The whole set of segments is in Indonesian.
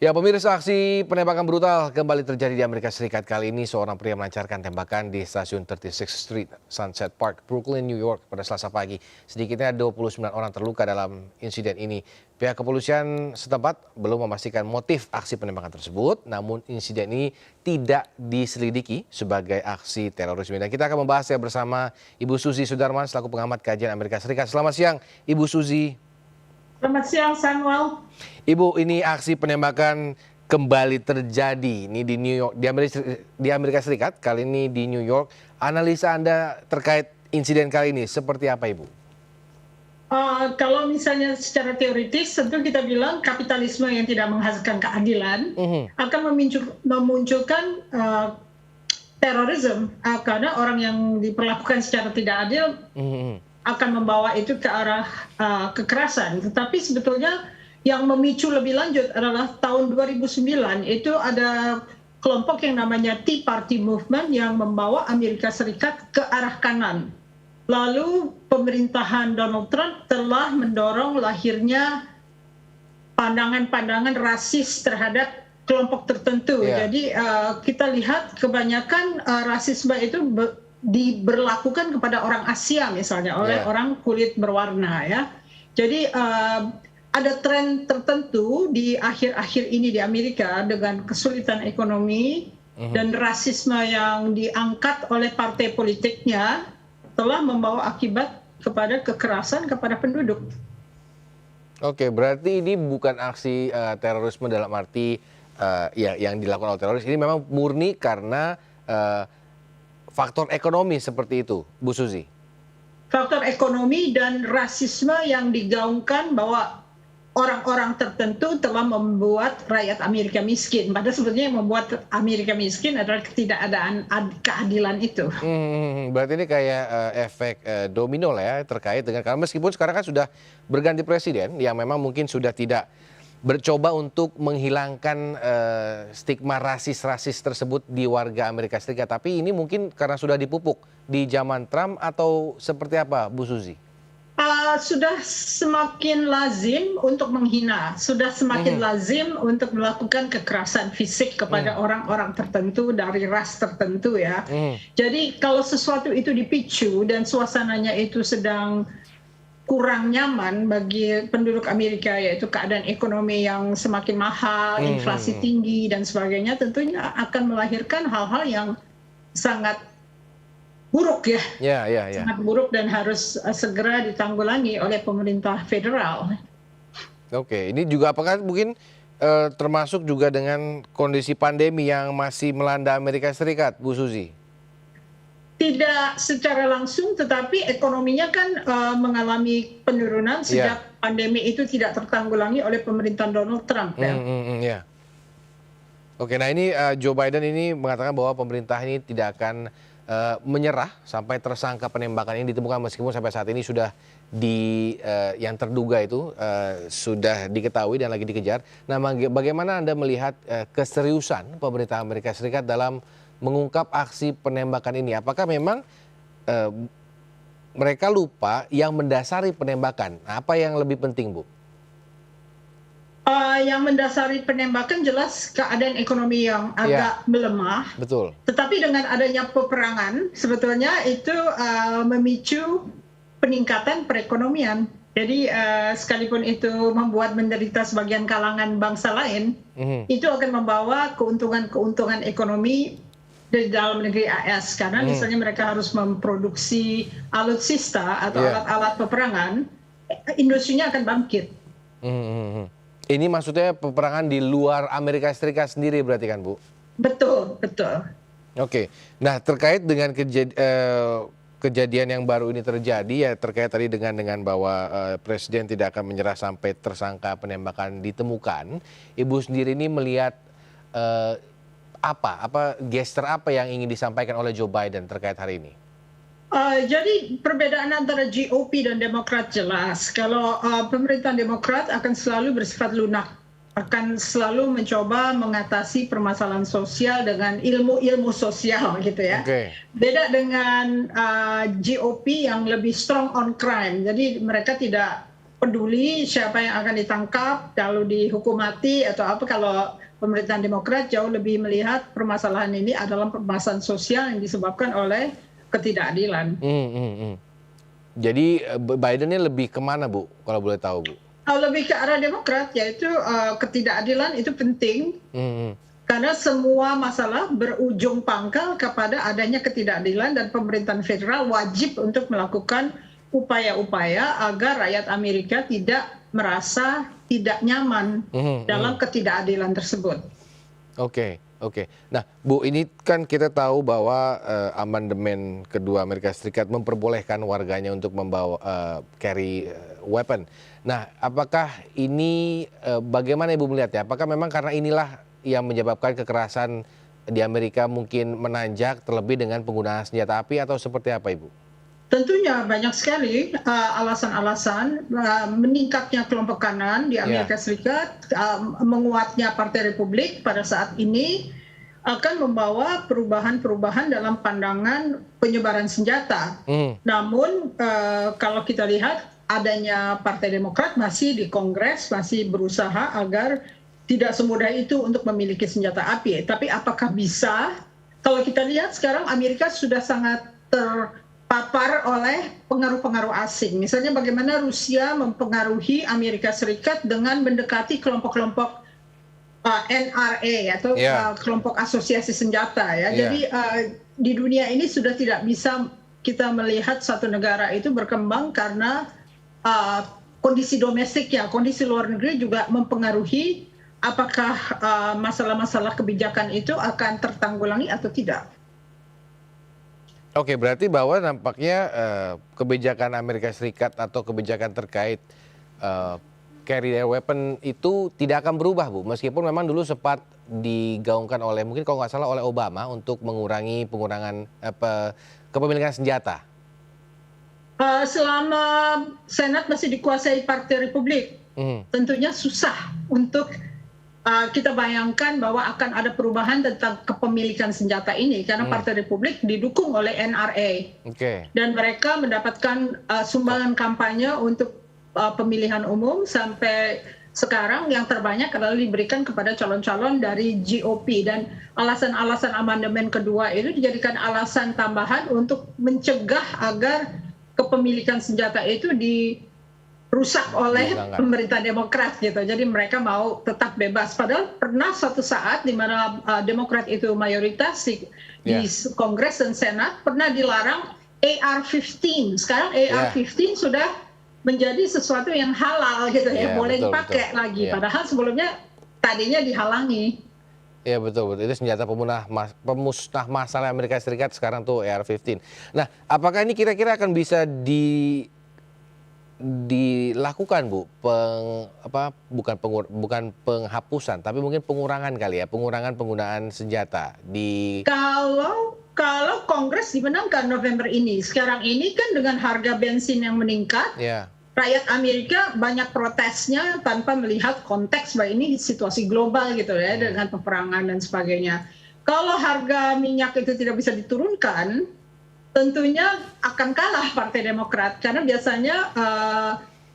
Ya, pemirsa, aksi penembakan brutal kembali terjadi di Amerika Serikat. Kali ini seorang pria melancarkan tembakan di stasiun 36th Street, Sunset Park, Brooklyn, New York pada Selasa pagi. Sedikitnya 29 orang terluka dalam insiden ini. Pihak kepolisian setempat belum memastikan motif aksi penembakan tersebut, namun insiden ini tidak diselidiki sebagai aksi terorisme. Dan kita akan membahasnya bersama Ibu Suzy Sudarman selaku pengamat kajian Amerika Serikat. Selamat siang, Ibu Suzy. Selamat siang, Samuel. Ibu, ini aksi penembakan kembali terjadi ini di New York, di Amerika Serikat, kali ini di New York. Analisa Anda terkait insiden kali ini seperti apa, Ibu? Kalau misalnya secara teoritis, tentu kita bilang kapitalisme yang tidak menghasilkan keadilan akan memunculkan terorisme, karena orang yang diperlakukan secara tidak adil akan membawa itu ke arah kekerasan. Tetapi sebetulnya yang memicu lebih lanjut adalah tahun 2009 itu ada kelompok yang namanya Tea Party Movement yang membawa Amerika Serikat ke arah kanan. Lalu pemerintahan Donald Trump telah mendorong lahirnya pandangan-pandangan rasis terhadap kelompok tertentu. Jadi kita lihat kebanyakan rasisme itu diberlakukan kepada orang Asia misalnya oleh orang kulit berwarna ya. Jadi ada tren tertentu di akhir-akhir ini di Amerika dengan kesulitan ekonomi dan rasisme yang diangkat oleh partai politiknya telah membawa akibat kepada kekerasan kepada penduduk. Oke, berarti ini bukan aksi terorisme dalam arti yang dilakukan oleh teroris. Ini memang murni karena faktor ekonomi seperti itu, Bu Suzy. Faktor ekonomi dan rasisme yang digaungkan bahwa orang-orang tertentu telah membuat rakyat Amerika miskin. Padahal sebetulnya yang membuat Amerika miskin adalah ketidakadaan keadilan itu. Berarti ini kayak efek domino lah ya terkait dengan, karena meskipun sekarang kan sudah berganti presiden yang memang mungkin sudah tidak bercoba untuk menghilangkan stigma rasis-rasis tersebut di warga Amerika Serikat. Tapi ini mungkin karena sudah dipupuk di zaman Trump atau seperti apa, Bu Suzy? Sudah semakin lazim untuk menghina, sudah semakin lazim untuk melakukan kekerasan fisik kepada orang-orang tertentu dari ras tertentu ya. Jadi kalau sesuatu itu dipicu dan suasananya itu sedang kurang nyaman bagi penduduk Amerika, yaitu keadaan ekonomi yang semakin mahal, inflasi tinggi dan sebagainya, tentunya akan melahirkan hal-hal yang sangat buruk ya. Sangat buruk dan harus segera ditanggulangi oleh pemerintah federal. Oke, ini juga apakah mungkin termasuk juga dengan kondisi pandemi yang masih melanda Amerika Serikat, Bu Suzy? Tidak secara langsung, tetapi ekonominya kan mengalami penurunan sejak pandemi itu tidak tertanggulangi oleh pemerintahan Donald Trump. Oke, nah ini Joe Biden ini mengatakan bahwa pemerintah ini tidak akan menyerah sampai tersangka penembakan ini ditemukan, meskipun sampai saat ini sudah yang terduga itu sudah diketahui dan lagi dikejar. Nah, bagaimana Anda melihat keseriusan pemerintah Amerika Serikat dalam mengungkap aksi penembakan ini? Apakah memang mereka lupa yang mendasari penembakan? Apa yang lebih penting, Bu? Yang mendasari penembakan jelas keadaan ekonomi yang agak melemah. Betul. Tetapi dengan adanya peperangan, sebetulnya itu memicu peningkatan perekonomian. Jadi sekalipun itu membuat menderita sebagian kalangan bangsa lain, itu akan membawa keuntungan ekonomi dari dalam negeri AS. Karena misalnya mereka harus memproduksi alutsista atau alat-alat peperangan, industrinya akan bangkit. Ini maksudnya peperangan di luar Amerika Serikat sendiri berarti kan, Bu? Betul, betul. Oke, nah terkait dengan kejadian yang baru ini terjadi ya, terkait tadi dengan bahwa presiden tidak akan menyerah sampai tersangka penembakan ditemukan. Ibu sendiri ini melihat apa gesture apa yang ingin disampaikan oleh Joe Biden terkait hari ini? Jadi perbedaan antara GOP dan Demokrat jelas. Kalau pemerintahan Demokrat akan selalu bersifat lunak, akan selalu mencoba mengatasi permasalahan sosial dengan ilmu-ilmu sosial gitu ya. Beda dengan GOP yang lebih strong on crime. Jadi mereka tidak peduli siapa yang akan ditangkap, lalu dihukum mati atau apa. Kalau pemerintahan Demokrat jauh lebih melihat permasalahan ini adalah permasalahan sosial yang disebabkan oleh ketidakadilan. Jadi Biden-nya lebih kemana, Bu, kalau boleh tahu, Bu? Lebih ke arah Demokrat, yaitu ketidakadilan itu penting. Hmm. Karena semua masalah berujung pangkal kepada adanya ketidakadilan dan pemerintahan federal wajib untuk melakukan upaya-upaya agar rakyat Amerika tidak merasa tidak nyaman dalam ketidakadilan tersebut. Oke. Nah, Bu, ini kan kita tahu bahwa amandemen kedua Amerika Serikat memperbolehkan warganya untuk membawa carry weapon. Nah, apakah ini bagaimana Ibu melihatnya? Apakah memang karena inilah yang menyebabkan kekerasan di Amerika mungkin menanjak terlebih dengan penggunaan senjata api atau seperti apa, Ibu? Tentunya banyak sekali alasan-alasan meningkatnya kelompok kanan di Amerika Serikat, menguatnya Partai Republik pada saat ini akan membawa perubahan-perubahan dalam pandangan penyebaran senjata. Namun kalau kita lihat adanya Partai Demokrat masih di Kongres, masih berusaha agar tidak semudah itu untuk memiliki senjata api. Tapi apakah bisa? Kalau kita lihat sekarang Amerika sudah sangat terpapar oleh pengaruh-pengaruh asing. Misalnya bagaimana Rusia mempengaruhi Amerika Serikat dengan mendekati kelompok-kelompok NRA atau kelompok asosiasi senjata ya. Jadi di dunia ini sudah tidak bisa kita melihat satu negara itu berkembang karena kondisi domestiknya, kondisi luar negeri juga mempengaruhi apakah masalah-masalah kebijakan itu akan tertanggulangi atau tidak. Oke, berarti bahwa nampaknya kebijakan Amerika Serikat atau kebijakan terkait carry their weapon itu tidak akan berubah, Bu. Meskipun memang dulu sempat digaungkan oleh, mungkin kalau nggak salah oleh Obama untuk mengurangi kepemilikan senjata. Selama Senat masih dikuasai Partai Republik, tentunya susah untuk kita bayangkan bahwa akan ada perubahan tentang kepemilikan senjata ini karena Partai Republik didukung oleh NRA dan mereka mendapatkan sumbangan kampanye untuk pemilihan umum sampai sekarang yang terbanyak adalah diberikan kepada calon-calon dari GOP dan alasan-alasan amandemen kedua itu dijadikan alasan tambahan untuk mencegah agar kepemilikan senjata itu dirusak oleh pemerintah Demokrat gitu. Jadi mereka mau tetap bebas. Padahal pernah suatu saat di mana Demokrat itu mayoritas di Kongres dan Senat pernah dilarang AR-15. Sekarang AR-15 sudah menjadi sesuatu yang halal gitu ya, boleh dipakai lagi. Padahal sebelumnya tadinya dihalangi. Iya betul. Itu senjata pemusnah massal Amerika Serikat sekarang tuh AR-15. Nah, apakah ini kira-kira akan bisa dilakukan, Bu? Bukan penghapusan, tapi mungkin pengurangan kali ya, pengurangan penggunaan senjata di. Kalau Kongres dimenangkan November ini, sekarang ini kan dengan harga bensin yang meningkat, rakyat Amerika banyak protesnya tanpa melihat konteks bahwa ini situasi global gitu ya, dengan peperangan dan sebagainya. Kalau harga minyak itu tidak bisa diturunkan, tentunya akan kalah Partai Demokrat karena biasanya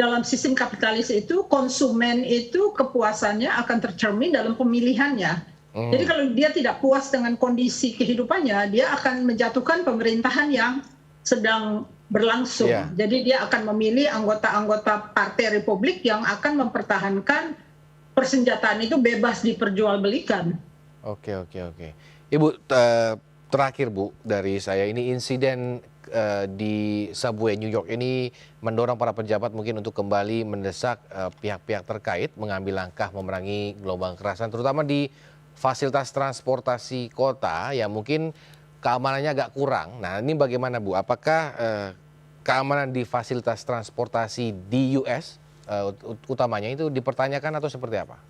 dalam sistem kapitalis itu konsumen itu kepuasannya akan tercermin dalam pemilihannya. Jadi kalau dia tidak puas dengan kondisi kehidupannya, dia akan menjatuhkan pemerintahan yang sedang berlangsung. Jadi dia akan memilih anggota-anggota Partai Republik yang akan mempertahankan persenjataan itu bebas diperjualbelikan. Oke. Ibu, terakhir Bu dari saya, ini insiden di subway New York ini mendorong para pejabat mungkin untuk kembali mendesak pihak-pihak terkait mengambil langkah memerangi gelombang kekerasan, terutama di fasilitas transportasi kota yang mungkin keamanannya agak kurang. Nah, ini bagaimana Bu? Apakah keamanan di fasilitas transportasi di US utamanya itu dipertanyakan atau seperti apa?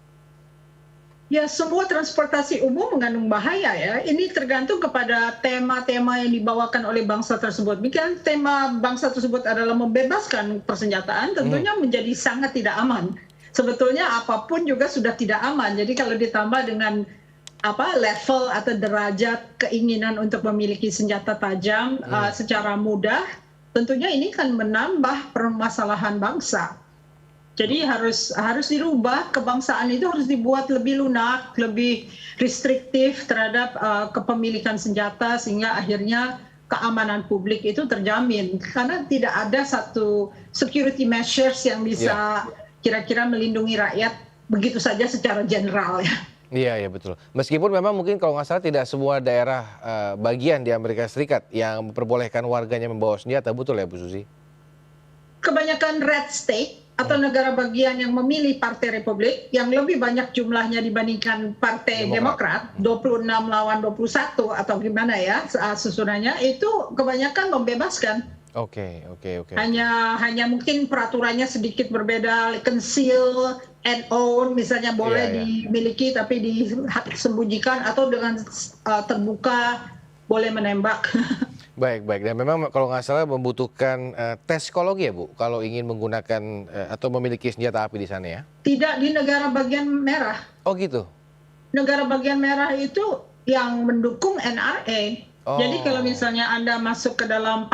Ya, semua transportasi umum mengandung bahaya ya. Ini tergantung kepada tema-tema yang dibawakan oleh bangsa tersebut. Jika tema bangsa tersebut adalah membebaskan persenjataan, tentunya menjadi sangat tidak aman. Sebetulnya apapun juga sudah tidak aman. Jadi kalau ditambah dengan level atau derajat keinginan untuk memiliki senjata tajam secara mudah, tentunya ini kan menambah permasalahan bangsa. Jadi harus dirubah, kebangsaan itu harus dibuat lebih lunak, lebih restriktif terhadap kepemilikan senjata sehingga akhirnya keamanan publik itu terjamin. Karena tidak ada satu security measures yang bisa kira-kira melindungi rakyat begitu saja secara general ya. Iya, iya betul. Meskipun memang mungkin kalau nggak salah tidak semua daerah bagian di Amerika Serikat yang memperbolehkan warganya membawa senjata, betul ya Bu Susi? Kebanyakan red state atau negara bagian yang memilih Partai Republik yang lebih banyak jumlahnya dibandingkan Partai Demokrat, 26 lawan 21 atau gimana ya susunannya, itu kebanyakan membebaskan. Oke. Hanya mungkin peraturannya sedikit berbeda, conceal and own misalnya boleh dimiliki tapi disembunyikan atau dengan terbuka boleh menembak. Baik. Dan memang kalau nggak salah membutuhkan tes psikologi ya Bu, kalau ingin menggunakan atau memiliki senjata api di sana ya? Tidak di negara bagian merah. Oh gitu? Negara bagian merah itu yang mendukung NRA. Oh. Jadi kalau misalnya Anda masuk ke dalam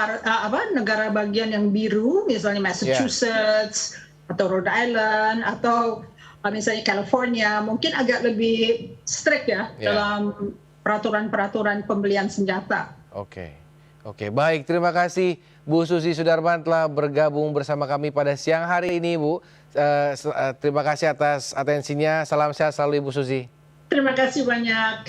negara bagian yang biru, misalnya Massachusetts atau Rhode Island atau misalnya California, mungkin agak lebih strict ya dalam peraturan-peraturan pembelian senjata. Oke, baik. Terima kasih Bu Susi Sudarman telah bergabung bersama kami pada siang hari ini, Bu. Terima kasih atas atensinya. Salam sehat selalu, Ibu Susi. Terima kasih banyak.